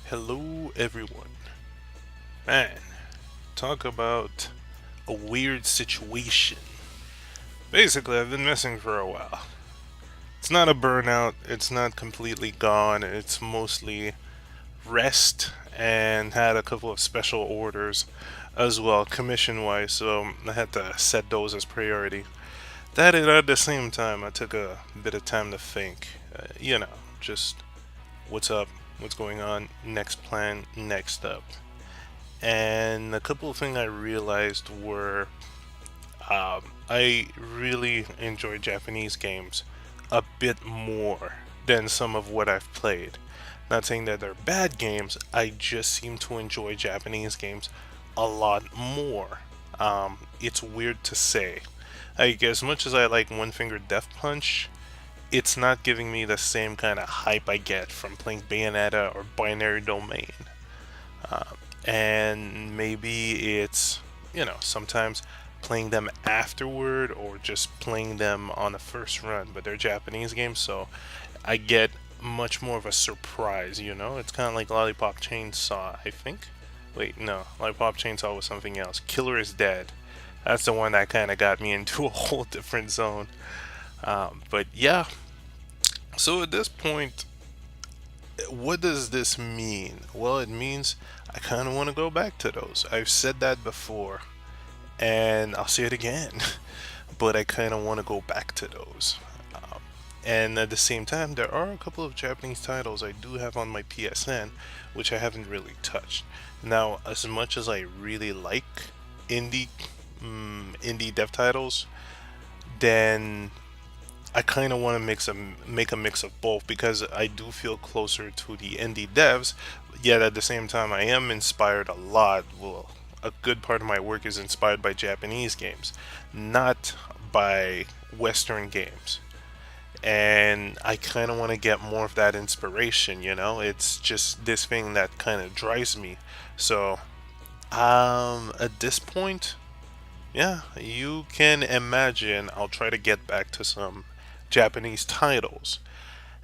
Hello, everyone. Man, talk about a weird situation. Basically, I've been missing for a while. It's not a burnout, it's not completely gone, it's mostly rest and had a couple of special orders as well, commission wise, so I had to set those as priority. That and at the same time, I took a bit of time to think, just what's up, what's going on, next plan, next up. And a couple of things I realized were I really enjoy Japanese games a bit more than some of what I've played. Not saying that they're bad games, I just seem to enjoy Japanese games a lot more. It's weird to say. Like, as much as I like One Finger Death Punch, it's not giving me the same kind of hype I get from playing Bayonetta or Binary Domain. And maybe it's, sometimes playing them afterward or just playing them on the first run, but they're Japanese games, so I get much more of a surprise. It's kind of like Lollipop Chainsaw, I think. Wait, no, Lollipop Chainsaw was something else. Killer is Dead. That's the one that kind of got me into a whole different zone. But yeah, so at this point, what does this mean? Well, it means I kind of want to go back to those. I've said that before, and I'll say it again, but I kind of want to go back to those. And at the same time, there are a couple of Japanese titles I do have on my PSN, which I haven't really touched. Now, as much as I really like indie indie dev titles, then I kind of want to make a mix of both because I do feel closer to the indie devs, yet at the same time I am inspired a lot. Well, a good part of my work is inspired by Japanese games, not by Western games. And I kind of want to get more of that inspiration. It's just this thing that kind of drives me. So, at this point, yeah, you can imagine I'll try to get back to some Japanese titles.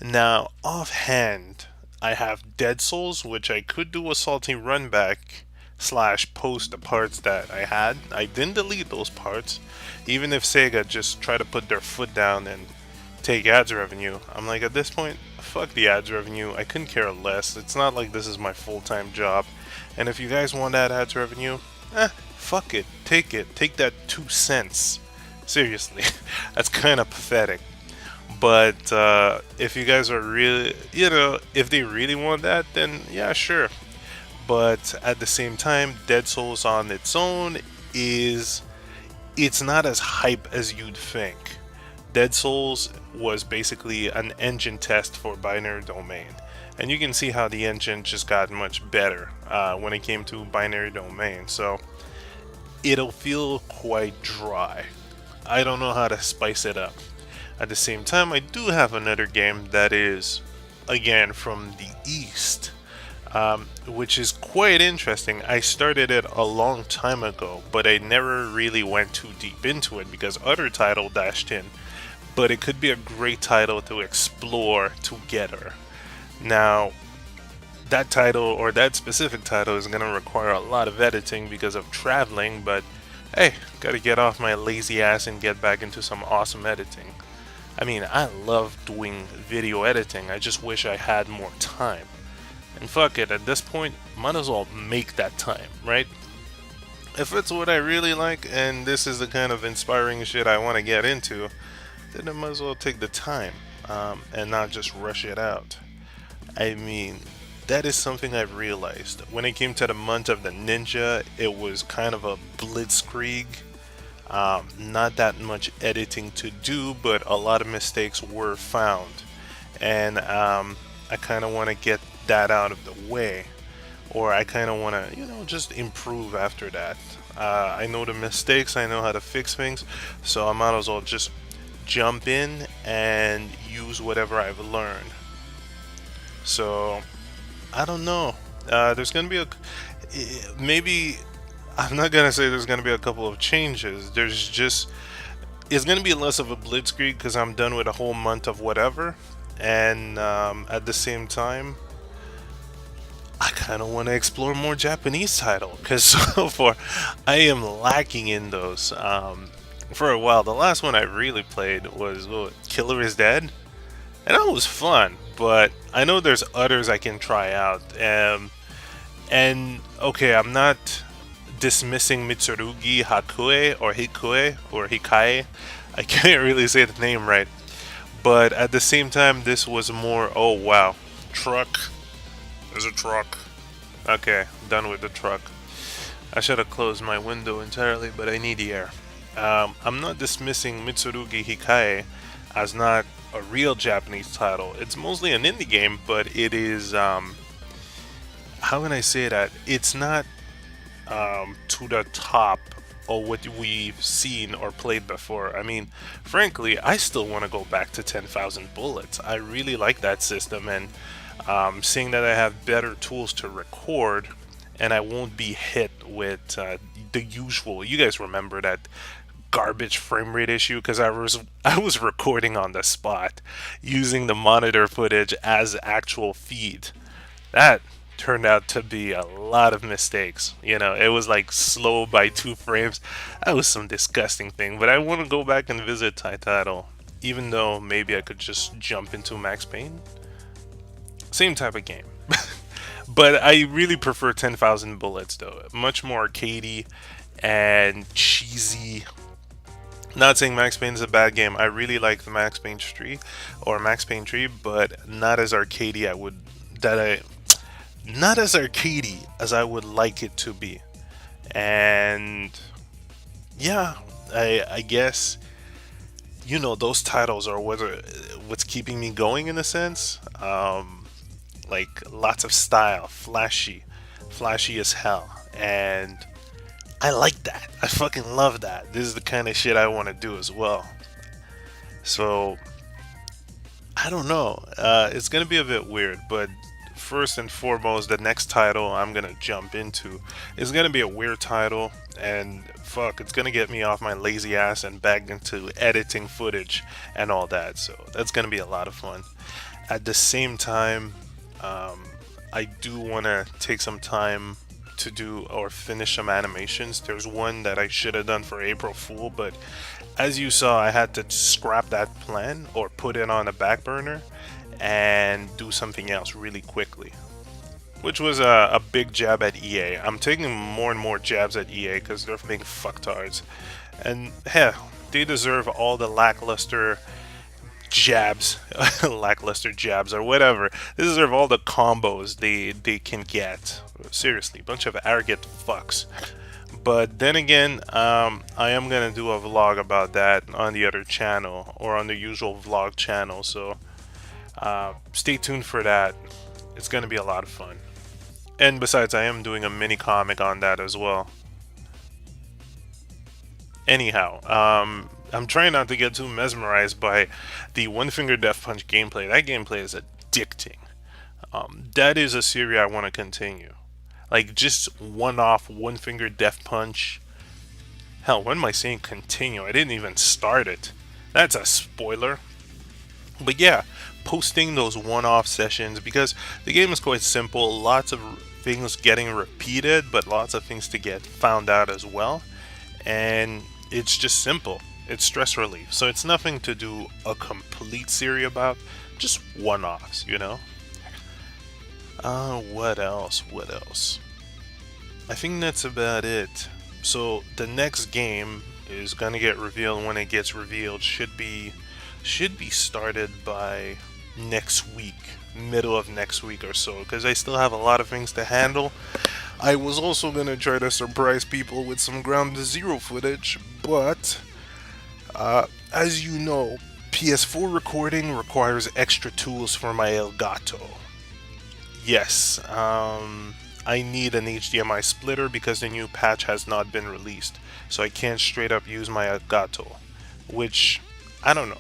Now, offhand, I have Dead Souls, which I could do a salty run back slash post the parts that I had. I didn't delete those parts, even if Sega just tried to put their foot down and take ads revenue. I'm like, at this point, fuck the ads revenue. I couldn't care less. It's not like this is my full time job. And if you guys want that ads revenue, fuck it. Take it. Take that 2 cents. Seriously, that's kind of pathetic. But if you guys are really, if they really want that, then yeah, sure. But at the same time, Dead Souls on its own is, it's not as hype as you'd think. Dead Souls was basically an engine test for Binary Domain. And you can see how the engine just got much better when it came to Binary Domain. So it'll feel quite dry. I don't know how to spice it up. At the same time, I do have another game that is, again, from the East, which is quite interesting. I started it a long time ago, but I never really went too deep into it because other title dashed in. But it could be a great title to explore together. Now, that title or that specific title is going to require a lot of editing because of traveling, but hey, gotta get off my lazy ass and get back into some awesome editing. I mean, I love doing video editing, I just wish I had more time. And fuck it, at this point, might as well make that time, right? If it's what I really like and this is the kind of inspiring shit I want to get into, then I might as well take the time and not just rush it out. I mean, that is something I've realized. When it came to the month of the ninja, it was kind of a blitzkrieg. Not that much editing to do, but a lot of mistakes were found. And I kind of want to get that out of the way. Or I kind of want to, just improve after that. I know the mistakes, I know how to fix things, so I might as well just jump in and use whatever I've learned. So, I don't know. There's going to be maybe, I'm not going to say there's going to be a couple of changes. It's going to be less of a blitzkrieg because I'm done with a whole month of whatever. And at the same time, I kind of want to explore more Japanese title because so far I am lacking in those. For a while, the last one I really played was Killer is Dead, and that was fun. But I know there's others I can try out. And okay, I'm not dismissing Mitsurugi Hakue or Hikue or Hikae. I can't really say the name right. But at the same time, this was more, oh wow, truck. There's a truck. Okay, done with the truck. I should have closed my window entirely, but I need the air. I'm not dismissing Mitsurugi Hikae as not a real Japanese title. It's mostly an indie game, but it is, how can I say that? It's not to the top of what we've seen or played before. I mean, frankly, I still want to go back to 10,000 bullets. I really like that system, and seeing that I have better tools to record, and I won't be hit with the usual. You guys remember that garbage frame rate issue because I was recording on the spot using the monitor footage as actual feed. That turned out to be a lot of mistakes. It was like slow by 2 frames. That was some disgusting thing. But I want to go back and visit Title, even though maybe I could just jump into Max Payne. Same type of game. But I really prefer 10,000 Bullets though. Much more arcadey and cheesy. Not saying Max Payne is a bad game. I really like the Max Payne tree or Max Payne tree, but not as arcadey not as arcadey as I would like it to be. And yeah, I guess those titles are what's keeping me going in a sense. Like lots of style, flashy as hell, and I like that. I fucking love that. This is the kind of shit I want to do as well. So I don't know. It's gonna be a bit weird, but first and foremost, the next title I'm gonna jump into is gonna be a weird title, and fuck, it's gonna get me off my lazy ass and back into editing footage and all that. So that's gonna be a lot of fun. At the same time, I do want to take some time to do or finish some animations. There's one that I should have done for April Fool, but as you saw, I had to scrap that plan or put it on a back burner and do something else really quickly, which was a big jab at EA. I'm taking more and more jabs at EA because they're being fucktards, and hell, they deserve all the lackluster jabs, lackluster jabs or whatever. They deserve all the combos they can get. Seriously, bunch of arrogant fucks. But then again, I am gonna do a vlog about that on the other channel or on the usual vlog channel. So stay tuned for that. It's gonna be a lot of fun. And besides, I am doing a mini comic on that as well. Anyhow, I'm trying not to get too mesmerized by the One Finger Death Punch gameplay. That gameplay is addicting. That is a series I want to continue. Like, just one-off One Finger Death Punch. Hell, when am I saying continue? I didn't even start it. That's a spoiler. But yeah, posting those one-off sessions, because the game is quite simple. Lots of things getting repeated, but lots of things to get found out as well. And it's just simple. It's stress relief. So it's nothing to do a complete series about. Just one-offs, What else? What else? I think that's about it. So the next game is gonna get revealed when it gets revealed. Should be started by next week, middle of next week or so, because I still have a lot of things to handle. I was also gonna try to surprise people with some Ground Zero footage, but as you know, PS4 recording requires extra tools for my Elgato. Yes, I need an HDMI splitter because the new patch has not been released, so I can't straight up use my Elgato, which, I don't know.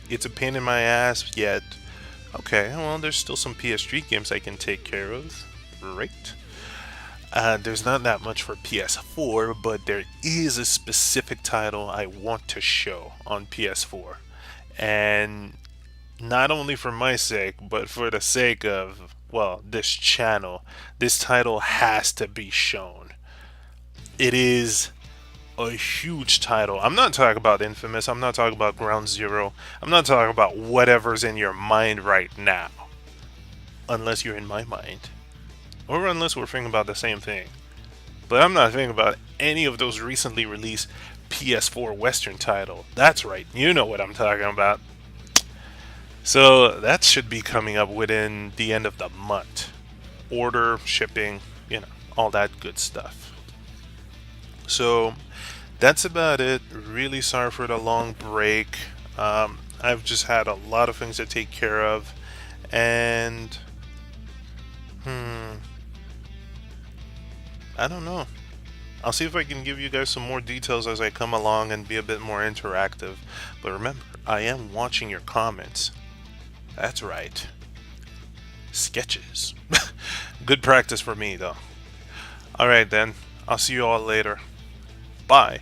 It's a pain in my ass, yet, okay, well, there's still some PS3 games I can take care of, right? There's not that much for PS4, but there is a specific title I want to show on PS4. And not only for my sake, but for the sake of, well, this channel, this title has to be shown. It is a huge title. I'm not talking about Infamous. I'm not talking about Ground Zero. I'm not talking about whatever's in your mind right now. Unless you're in my mind. Or unless we're thinking about the same thing. But I'm not thinking about any of those recently released PS4 Western title. That's right. You know what I'm talking about. So that should be coming up within the end of the month. Order, shipping, all that good stuff. So that's about it. Really sorry for the long break. I've just had a lot of things to take care of. And, I don't know. I'll see if I can give you guys some more details as I come along and be a bit more interactive. But remember, I am watching your comments. That's right. Sketches. Good practice for me, though. Alright then. I'll see you all later. Bye.